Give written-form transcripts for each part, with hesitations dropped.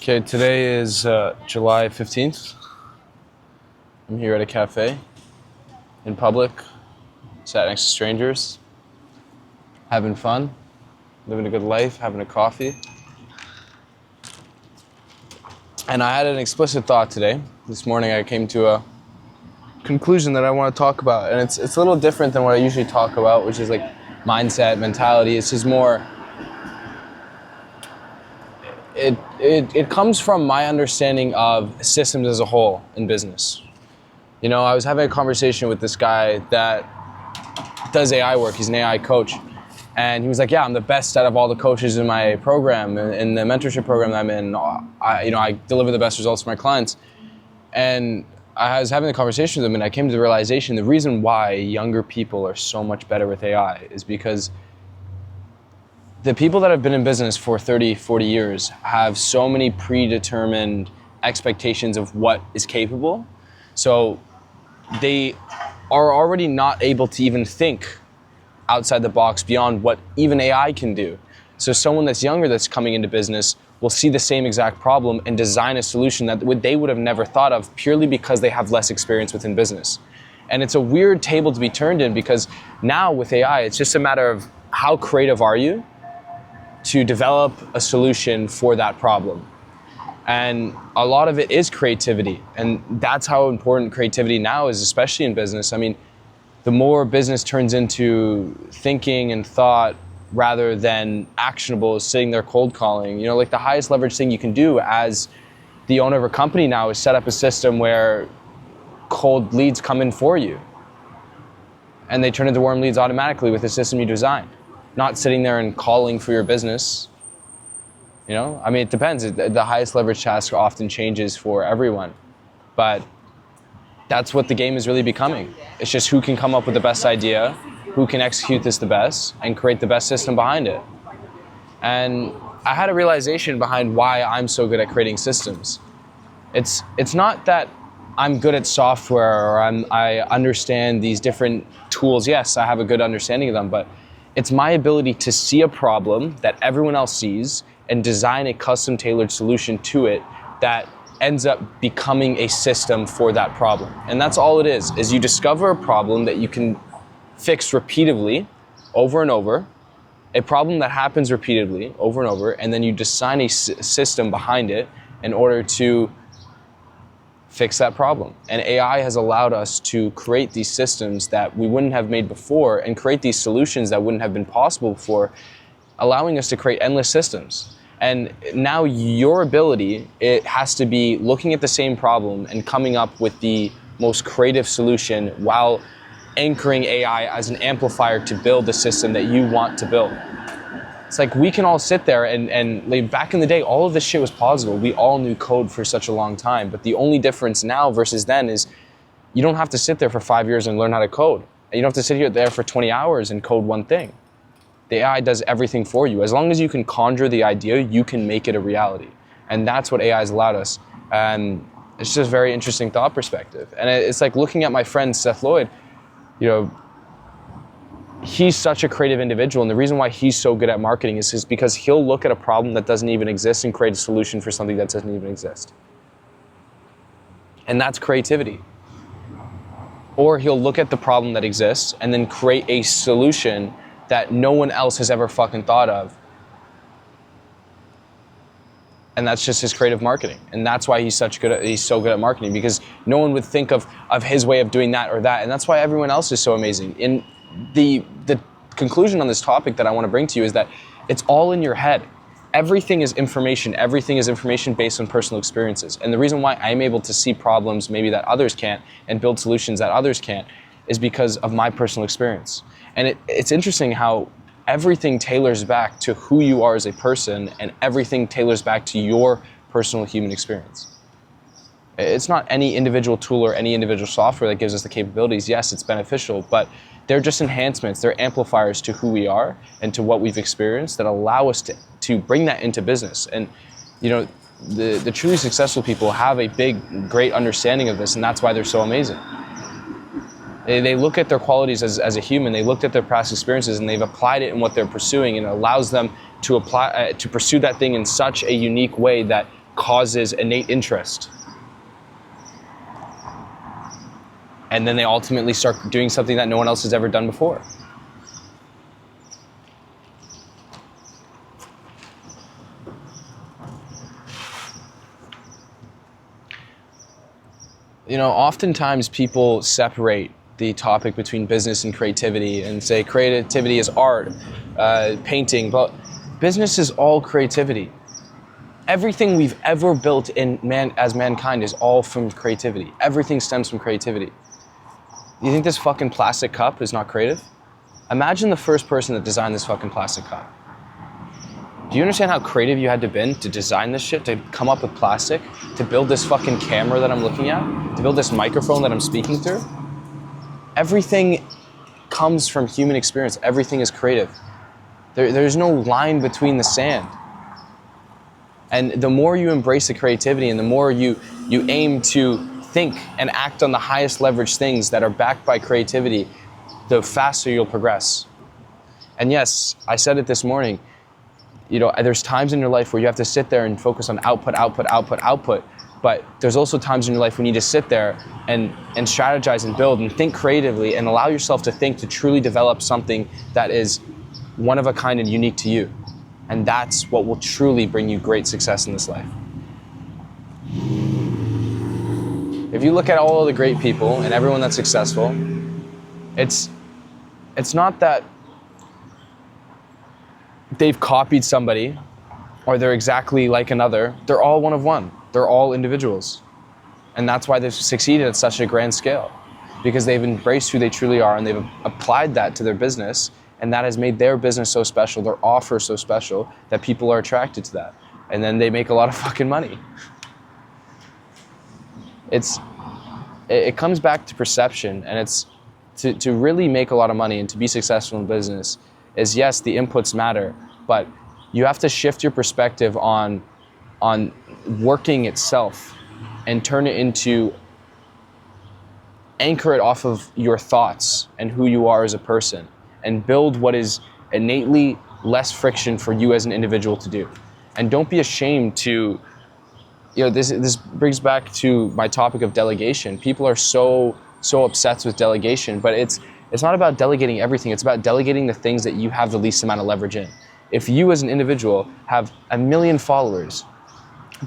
Okay, today is July 15th. I'm here at a cafe in public, sat next to strangers, having fun, living a good life, having a coffee. And I had an explicit thought today. This morning I came to a conclusion that I want to talk about, and it's a little different than what I usually talk about, which is like mindset, mentality. It's just more, it comes from my understanding of systems as a whole in business. You know, I was having a conversation with this guy that does AI work. He's an AI coach. And he was like, yeah, I'm the best out of all the coaches in my program, in the mentorship program that I'm in. I deliver the best results for my clients. And I was having a conversation with him, and I came to the realization the reason why younger people are so much better with AI is because the people that have been in business for 30, 40 years have so many predetermined expectations of what is capable. So they are already not able to even think outside the box beyond what even AI can do. So someone that's younger that's coming into business will see the same exact problem and design a solution that they would have never thought of purely because they have less experience within business. And it's a weird table to be turned in because now with AI, it's just a matter of how creative are you to develop a solution for that problem. And a lot of it is creativity. And that's how important creativity now is, especially in business. I mean, the more business turns into thinking and thought rather than actionable, sitting there cold calling, you know, like the highest leverage thing you can do as the owner of a company now is set up a system where cold leads come in for you. And they turn into warm leads automatically with the system you designed. Not sitting there and calling for your business. You know, I mean, it depends. The highest leverage task often changes for everyone, but that's what the game is really becoming. It's just who can come up with the best idea, who can execute this the best, and create the best system behind it. And I had a realization behind why I'm so good at creating systems. It's not that I'm good at software or I understand these different tools. Yes, I have a good understanding of them, but it's my ability to see a problem that everyone else sees and design a custom tailored solution to it that ends up becoming a system for that problem. And that's all it is you discover a problem that you can fix repeatedly over and over, a problem that happens repeatedly over and over, and then you design a system behind it in order to fix that problem. And AI has allowed us to create these systems that we wouldn't have made before and create these solutions that wouldn't have been possible before, allowing us to create endless systems. And now your ability, it has to be looking at the same problem and coming up with the most creative solution while anchoring AI as an amplifier to build the system that you want to build. It's like we can all sit there and like back in the day, all of this shit was possible. We all knew code for such a long time. But the only difference now versus then is you don't have to sit there for 5 years and learn how to code. And you don't have to sit there for 20 hours and code one thing. The AI does everything for you. As long as you can conjure the idea, you can make it a reality. And that's what AI has allowed us. And it's just a very interesting thought perspective. And it's like looking at my friend Seth Lloyd, you know, he's such a creative individual, and the reason why he's so good at marketing is because he'll look at a problem that doesn't even exist and create a solution for something that doesn't even exist. And that's creativity. Or he'll look at the problem that exists and then create a solution that no one else has ever fucking thought of. And that's just his creative marketing. And that's why he's so good at marketing, because no one would think of his way of doing that or that. And that's why everyone else is so amazing. In the conclusion on this topic that I want to bring to you is that it's all in your head. Everything is information. Everything is information based on personal experiences. And the reason why I'm able to see problems maybe that others can't and build solutions that others can't is because of my personal experience. And it's interesting how everything tailors back to who you are as a person, and everything tailors back to your personal human experience. It's not any individual tool or any individual software that gives us the capabilities. Yes, it's beneficial, but they're just enhancements. They're amplifiers to who we are and to what we've experienced that allow us to bring that into business. And you know, the truly successful people have a great understanding of this, and that's why they're so amazing. They look at their qualities as a human. They looked at their past experiences and they've applied it in what they're pursuing, and it allows them to pursue that thing in such a unique way that causes innate interest. And then they ultimately start doing something that no one else has ever done before. You know, oftentimes people separate the topic between business and creativity and say creativity is art, painting, but business is all creativity. Everything we've ever built as mankind is all from creativity. Everything stems from creativity. You think this fucking plastic cup is not creative? Imagine the first person that designed this fucking plastic cup. Do you understand how creative you had to been to design this shit, to come up with plastic, to build this fucking camera that I'm looking at, to build this microphone that I'm speaking through? Everything comes from human experience. Everything is creative. There's no line between the sand. And the more you embrace the creativity and the more you aim to think and act on the highest leverage things that are backed by creativity, the faster you'll progress. And yes, I said it this morning, you know, there's times in your life where you have to sit there and focus on output, but there's also times in your life when you need to sit there and strategize and build and think creatively and allow yourself to think to truly develop something that is one of a kind and unique to you. And that's what will truly bring you great success in this life. If you look at all of the great people and everyone that's successful, it's not that they've copied somebody or they're exactly like another. They're all one of one. They're all individuals. And that's why they've succeeded at such a grand scale, because they've embraced who they truly are and they've applied that to their business, and that has made their business so special, their offer so special, that people are attracted to that. And then they make a lot of fucking money. It comes back to perception, and it's to really make a lot of money and to be successful in business is, yes, the inputs matter, but you have to shift your perspective on working itself and turn it into, anchor it off of your thoughts and who you are as a person, and build what is innately less friction for you as an individual to do. And don't be ashamed to, you know, this brings back to my topic of delegation. People are so obsessed with delegation, but it's not about delegating everything. It's about delegating the things that you have the least amount of leverage in. If you as an individual have 1 million followers,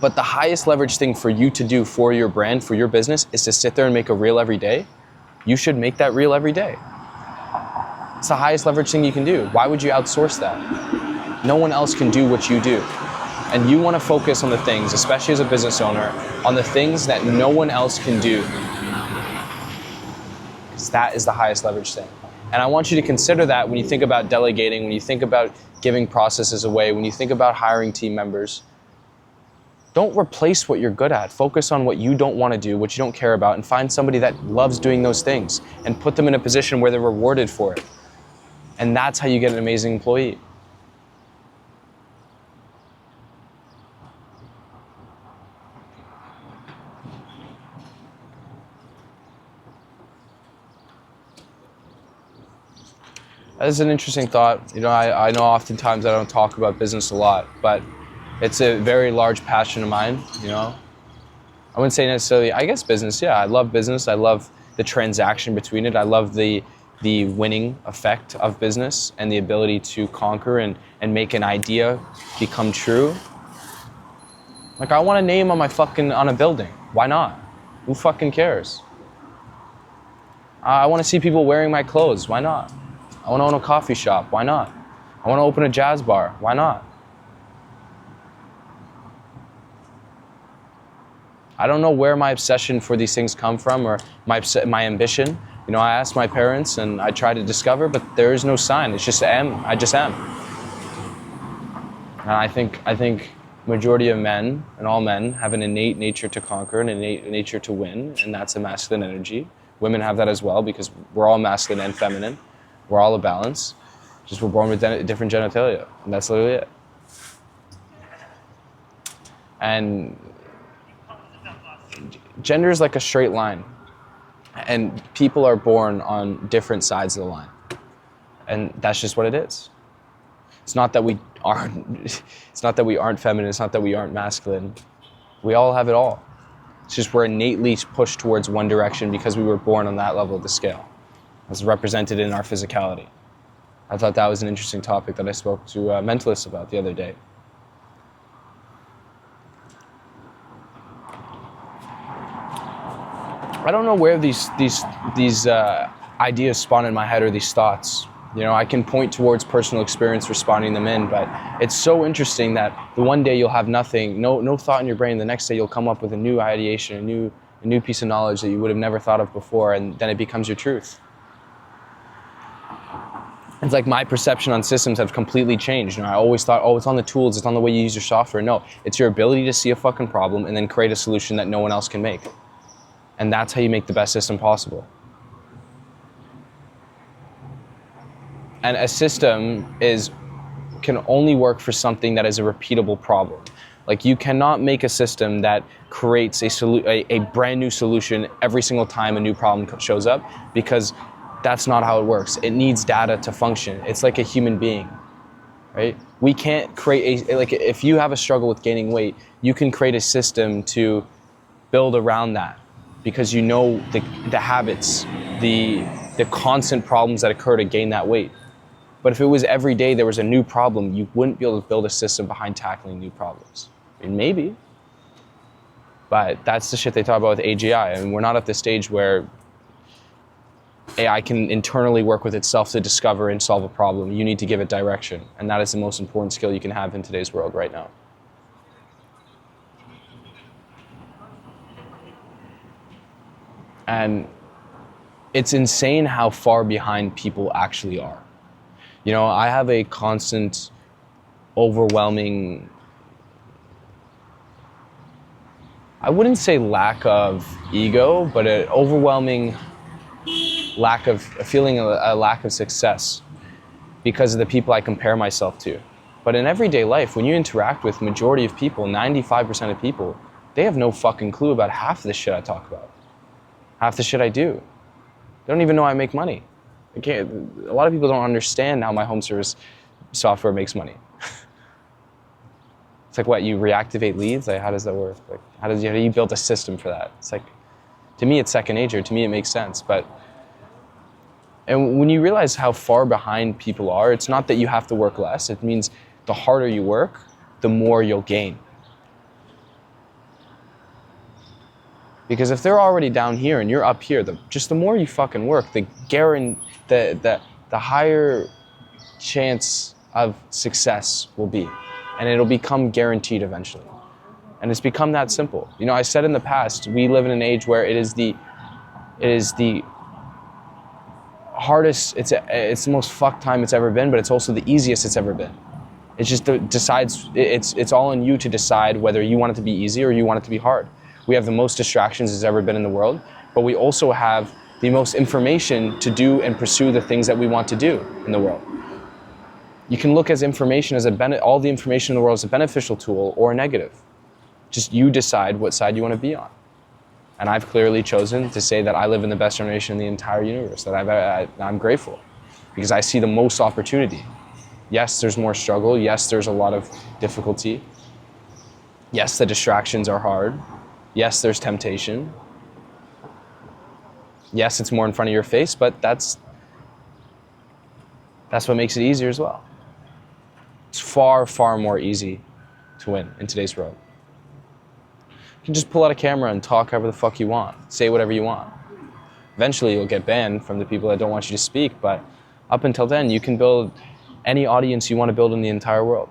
but the highest leverage thing for you to do for your brand, for your business, is to sit there and make a reel every day, you should make that reel every day. It's the highest leverage thing you can do. Why would you outsource that? No one else can do what you do. And you want to focus on the things, especially as a business owner, on the things that no one else can do. Because that is the highest leverage thing. And I want you to consider that when you think about delegating, when you think about giving processes away, when you think about hiring team members. Don't replace what you're good at. Focus on what you don't want to do, what you don't care about, and find somebody that loves doing those things and put them in a position where they're rewarded for it. And that's how you get an amazing employee. That's an interesting thought. You know, I know oftentimes I don't talk about business a lot, but it's a very large passion of mine, you know. I wouldn't say necessarily, I guess business, yeah. I love business. I love the transaction between it. I love the winning effect of business and the ability to conquer and make an idea become true. Like, I want a name on on a building. Why not? Who fucking cares? I want to see people wearing my clothes. Why not? I want to own a coffee shop. Why not? I want to open a jazz bar. Why not? I don't know where my obsession for these things come from, or my ambition. You know, I asked my parents and I tried to discover, but there is no sign. It's just I just am. And I think majority of men, and all men, have an innate nature to conquer, an innate nature to win, and that's a masculine energy. Women have that as well, because we're all masculine and feminine. We're all a balance. Just we're born with different genitalia, and that's literally it. And gender is like a straight line, and people are born on different sides of the line, and that's just what it is. It's not that we aren't feminine. It's not that we aren't masculine. We all have it all. It's just we're innately pushed towards one direction because we were born on that level of the scale, as represented in our physicality. I thought that was an interesting topic that I spoke to mentalists about the other day. I don't know where these ideas spawn in my head, or these thoughts. You know, I can point towards personal experience responding them in, but it's so interesting that the one day you'll have nothing, no thought in your brain. The next day you'll come up with a new ideation, a new piece of knowledge that you would have never thought of before, and then it becomes your truth. It's like my perception on systems have completely changed. You know, I always thought, oh, it's on the tools, it's on the way you use your software. No, it's your ability to see a fucking problem and then create a solution that no one else can make. And that's how you make the best system possible. And a system can only work for something that is a repeatable problem. Like, you cannot make a system that creates a brand new solution every single time a new problem shows up, because that's not how it works. It needs data to function. It's like a human being, right? We can't create like if you have a struggle with gaining weight, you can create a system to build around that, because you know the habits, the constant problems that occur to gain that weight. But if it was every day there was a new problem, you wouldn't be able to build a system behind tackling new problems. I mean, maybe. But that's the shit they talk about with AGI. And we're not at the stage where AI can internally work with itself to discover and solve a problem. You need to give it direction. And that is the most important skill you can have in today's world right now. And it's insane how far behind people actually are. You know, I have a constant, overwhelming, I wouldn't say lack of ego, but an overwhelming lack of, a lack of success because of the people I compare myself to. But in everyday life, when you interact with majority of people, 95% of people, they have no fucking clue about half the shit I talk about. Half the shit I do. They don't even know I make money. A lot of people don't understand how my home service software makes money. It's like, what, you reactivate leads? Like, how does that work? Like, how do you build a system for that? It's like, to me, it's second nature. To me, it makes sense. And when you realize how far behind people are, it's not that you have to work less. It means the harder you work, the more you'll gain. Because if they're already down here and you're up here, just the more you fucking work, the higher chance of success will be. And it'll become guaranteed eventually. And it's become that simple. You know, I said in the past, we live in an age where it is the hardest, it's the most fucked time it's ever been, but it's also the easiest it's ever been. It just decides, it's all on you to decide whether you want it to be easy or you want it to be hard. We have the most distractions there's ever been in the world, but we also have the most information to do and pursue the things that we want to do in the world. You can look as information as all the information in the world as a beneficial tool or a negative. Just you decide what side you want to be on. And I've clearly chosen to say that I live in the best generation in the entire universe, that I'm grateful because I see the most opportunity. Yes, there's more struggle. Yes, there's a lot of difficulty. Yes, the distractions are hard. Yes, there's temptation. Yes, it's more in front of your face, but that's what makes it easier as well. It's far, far more easy to win in today's world. You can just pull out a camera and talk however the fuck you want. Say whatever you want. Eventually you'll get banned from the people that don't want you to speak, but up until then, you can build any audience you want to build in the entire world.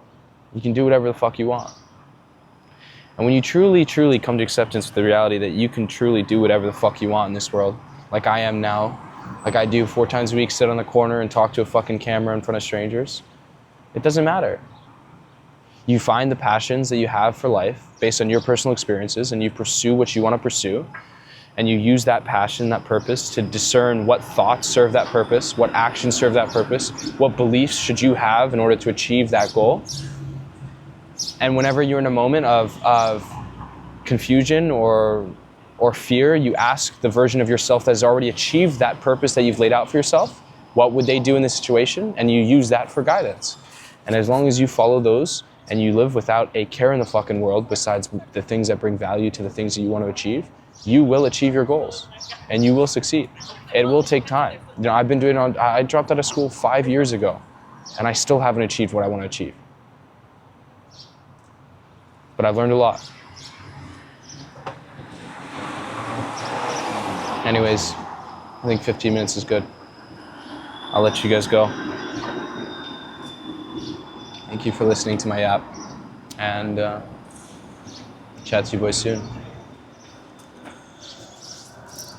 You can do whatever the fuck you want. And when you truly, truly come to acceptance with the reality that you can truly do whatever the fuck you want in this world, like I am now, like I do 4 times a week, sit on the corner and talk to a fucking camera in front of strangers, it doesn't matter. You find the passions that you have for life based on your personal experiences and you pursue what you want to pursue, and you use that passion, that purpose to discern what thoughts serve that purpose, what actions serve that purpose, what beliefs should you have in order to achieve that goal. And whenever you're in a moment of confusion or fear, you ask the version of yourself that has already achieved that purpose that you've laid out for yourself, what would they do in this situation? And you use that for guidance. And as long as you follow those and you live without a care in the fucking world besides the things that bring value to the things that you want to achieve, you will achieve your goals and you will succeed. It will take time. You know, I dropped out of school 5 years ago and I still haven't achieved what I want to achieve. But I've learned a lot. Anyways, I think 15 minutes is good. I'll let you guys go. Thank you for listening to my app, and chat to you boys soon.